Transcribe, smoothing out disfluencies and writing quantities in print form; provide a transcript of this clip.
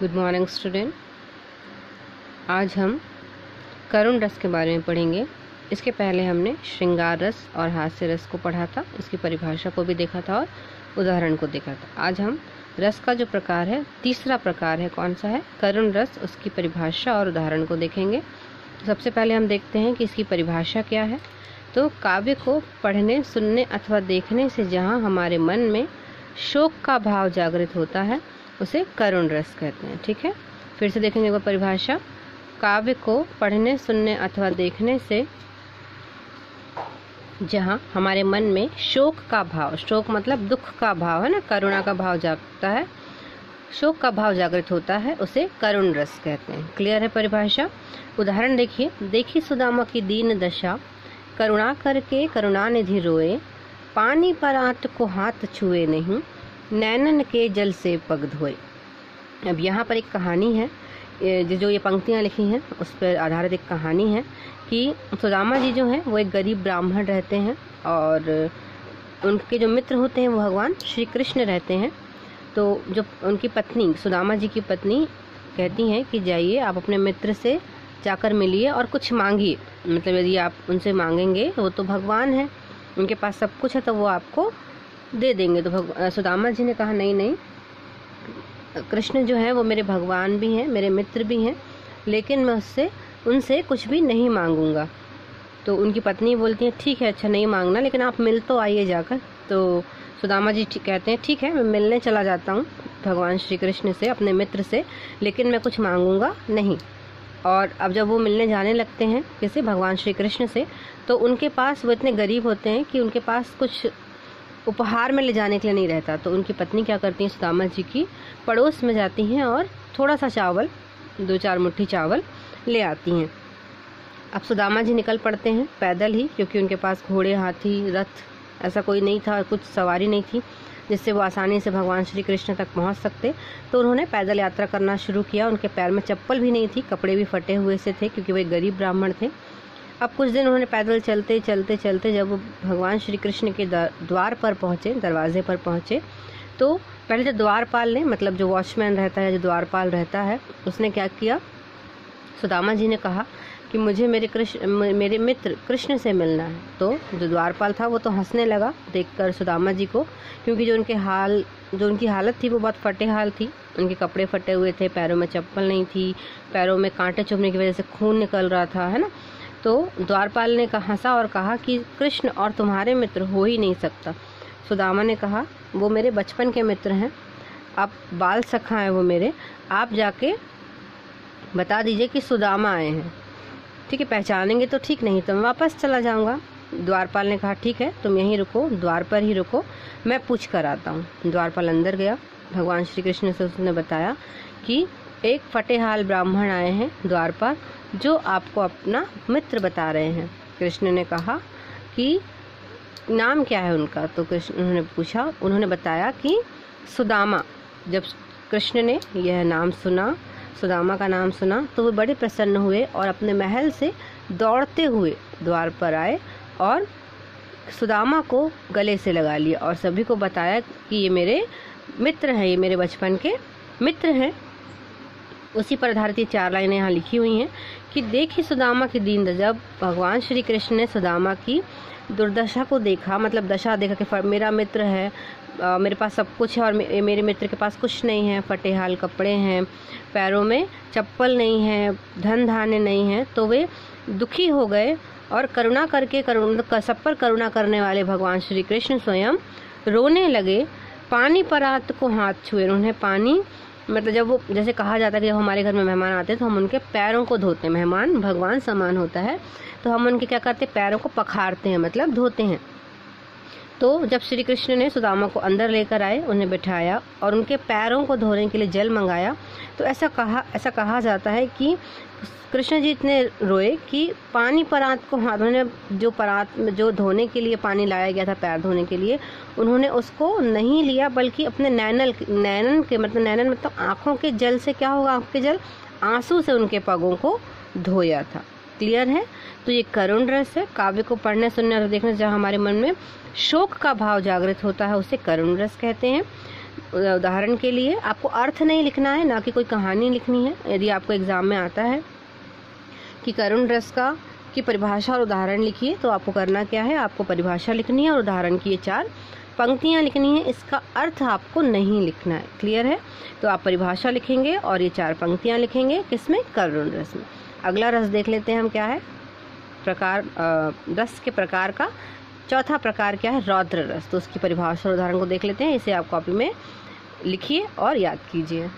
Good morning student. आज हम करुण रस के बारे में पढ़ेंगे। इसके पहले हमने श्रृंगार रस और हास्य रस को पढ़ा था, इसकी परिभाषा को भी देखा था और उदाहरण को देखा था। आज हम रस का जो प्रकार है, तीसरा प्रकार है, कौन सा है? करुण रस। उसकी परिभाषा और उदाहरण को देखेंगे। सबसे पहले हम देखते हैं कि इसकी परिभाषा क्या है। तो काव्य को पढ़ने, सुनने अथवा देखने से जहाँ हमारे मन में शोक का भाव जागृत होता है उसे करुण रस कहते हैं। ठीक है, फिर से देखेंगे वो परिभाषा। काव्य को पढ़ने, सुनने अथवा देखने से जहाँ हमारे मन में शोक का भाव, शोक मतलब दुख का भाव है ना, करुणा का भाव जागता है, शोक का भाव जागृत होता है, उसे करुण रस कहते हैं। क्लियर है परिभाषा? उदाहरण देखिए। देखी सुदामा की दीन दशा, करुणा करके करुणानिधि रोए, पानी पर आट को हाथ छुए नहीं, नैनन के जल से पग धोए। अब यहाँ पर एक कहानी है, जो ये पंक्तियाँ लिखी हैं उस पर आधारित एक कहानी है कि सुदामा जी जो हैं वो एक गरीब ब्राह्मण रहते हैं और उनके जो मित्र होते हैं वो भगवान श्री कृष्ण रहते हैं। तो जो उनकी पत्नी, सुदामा जी की पत्नी कहती हैं कि जाइए आप अपने मित्र से जाकर मिलिए और कुछ मांगिए, मतलब यदि आप उनसे मांगेंगे वो तो भगवान है, उनके पास सब कुछ है, तो वो आपको दे देंगे। तो सुदामा जी ने कहा नहीं नहीं, कृष्ण जो है वो मेरे भगवान भी हैं, मेरे मित्र भी हैं, लेकिन मैं उनसे कुछ भी नहीं मांगूंगा। तो उनकी पत्नी बोलती है ठीक है, अच्छा नहीं मांगना, लेकिन आप मिल तो आइए जाकर। तो सुदामा जी कहते हैं ठीक है, मैं मिलने चला जाता हूँ भगवान श्री कृष्ण से, अपने मित्र से, लेकिन मैं कुछ मांगूंगा नहीं। और अब जब वो मिलने जाने लगते हैं किसी भगवान श्री कृष्ण से, तो उनके पास, वो इतने गरीब होते हैं कि उनके पास कुछ उपहार में ले जाने के लिए नहीं रहता। तो उनकी पत्नी क्या करती है, सुदामा जी की पड़ोस में जाती हैं और थोड़ा सा चावल, 2-4 मुट्ठी चावल ले आती हैं। अब सुदामा जी निकल पड़ते हैं पैदल ही, क्योंकि उनके पास घोड़े, हाथी, रथ ऐसा कोई नहीं था, कुछ सवारी नहीं थी जिससे वो आसानी से भगवान श्री कृष्ण तक पहुंच सकते। तो उन्होंने पैदल यात्रा करना शुरू किया। उनके पैर में चप्पल भी नहीं थी, कपड़े भी फटे हुए से थे, क्योंकि वो एक गरीब ब्राह्मण थे। अब कुछ दिन उन्होंने पैदल चलते चलते चलते जब वो भगवान श्री कृष्ण के द्वार पर पहुँचे, दरवाजे पर पहुँचे, तो पहले तो द्वारपाल ने, मतलब जो वॉचमैन रहता है, जो द्वारपाल रहता है, उसने क्या किया, सुदामा जी ने कहा कि मुझे मेरे मित्र कृष्ण से मिलना है। तो जो द्वारपाल था वो तो हंसने लगा देखकर सुदामा जी को, क्योंकि जो उनकी हालत थी वो बहुत फटे हाल थी। उनके कपड़े फटे हुए थे, पैरों में चप्पल नहीं थी, पैरों में कांटे चुभने की वजह से खून निकल रहा था, है ना। तो द्वारपाल ने हंसा और कहा कि कृष्ण और तुम्हारे मित्र हो ही नहीं सकता। सुदामा ने कहा वो मेरे बचपन के मित्र हैं, आप बाल सखा हैं वो मेरे, आप जाके बता दीजिए कि सुदामा आए हैं। ठीक है, पहचानेंगे तो ठीक, नहीं तो मैं वापस चला जाऊंगा। द्वारपाल ने कहा ठीक है, तुम यहीं रुको, द्वार पर ही रुको, मैं पूछ कर आता हूँ। द्वारपाल अंदर गया। भगवान श्री कृष्ण से उसने बताया कि एक फटेहाल ब्राह्मण आए हैं द्वार पर, जो आपको अपना मित्र बता रहे हैं। कृष्ण ने कहा कि नाम क्या है उनका? तो उन्होंने पूछा, उन्होंने बताया कि सुदामा। जब कृष्ण ने यह नाम सुना, सुदामा का नाम सुना, तो वो बड़े प्रसन्न हुए और अपने महल से दौड़ते हुए द्वार पर आए और सुदामा को गले से लगा लिया और सभी को बताया कि ये मेरे मित्र हैं, ये मेरे बचपन के मित्र हैं। उसी पर आधारित 4 लाइनें यहाँ लिखी हुई हैं कि देखी सुदामा की दीन दशा। जब भगवान श्री कृष्ण ने सुदामा की दुर्दशा को देखा, मतलब दशा देखा कि मेरा मित्र है, मेरे पास सब कुछ है और मेरे मित्र के पास कुछ नहीं है, फटे हाल कपड़े हैं, पैरों में चप्पल नहीं है, धन धान्य नहीं है, तो वे दुखी हो गए और करुणा करके सब पर करुणा करने वाले भगवान श्री कृष्ण स्वयं रोने लगे। पानी पर हाथ को हाथ छुए। उन्हें पानी, मतलब जब वो, जैसे कहा जाता है कि जब हमारे घर में मेहमान आते हैं तो हम उनके पैरों को धोते हैं, मेहमान भगवान समान होता है, तो हम उनके क्या करते हैं, पैरों को पखारते हैं, मतलब धोते हैं। तो जब श्री कृष्ण ने सुदामा को अंदर लेकर आए, उन्हें बिठाया और उनके पैरों को धोने के लिए जल मंगाया, तो ऐसा कहा जाता है कि कृष्ण जी इतने रोए कि पानी परात को हाथ, उन्होंने जो परात में जो धोने के लिए पानी लाया गया था पैर धोने के लिए, उन्होंने उसको नहीं लिया, बल्कि अपने नैनन के मतलब आँखों के जल से, क्या होगा आँख के जल, आंसू से उनके पगों को धोया था। क्लियर है? तो ये करुण रस है। काव्य को पढ़ने, सुनने और देखने से जहाँ हमारे मन में शोक का भाव जागृत होता है उसे करुण रस कहते हैं। उदाहरण के लिए आपको अर्थ नहीं लिखना है, ना कि कोई कहानी लिखनी है। यदि आपको एग्जाम में आता है कि करुण रस का की परिभाषा और उदाहरण लिखिए, तो आपको करना क्या है, आपको परिभाषा लिखनी है और उदाहरण की ये 4 पंक्तियाँ लिखनी है। इसका अर्थ आपको नहीं लिखना है। क्लियर है? तो आप परिभाषा लिखेंगे और ये 4 पंक्तियाँ लिखेंगे, किसमें, करुण रस में। अगला रस देख लेते हैं हम क्या है, प्रकार रस के प्रकार का चौथा प्रकार क्या है, रौद्र रस। तो उसकी परिभाषा और उदाहरण को देख लेते हैं। इसे आप कॉपी में लिखिए और याद कीजिए।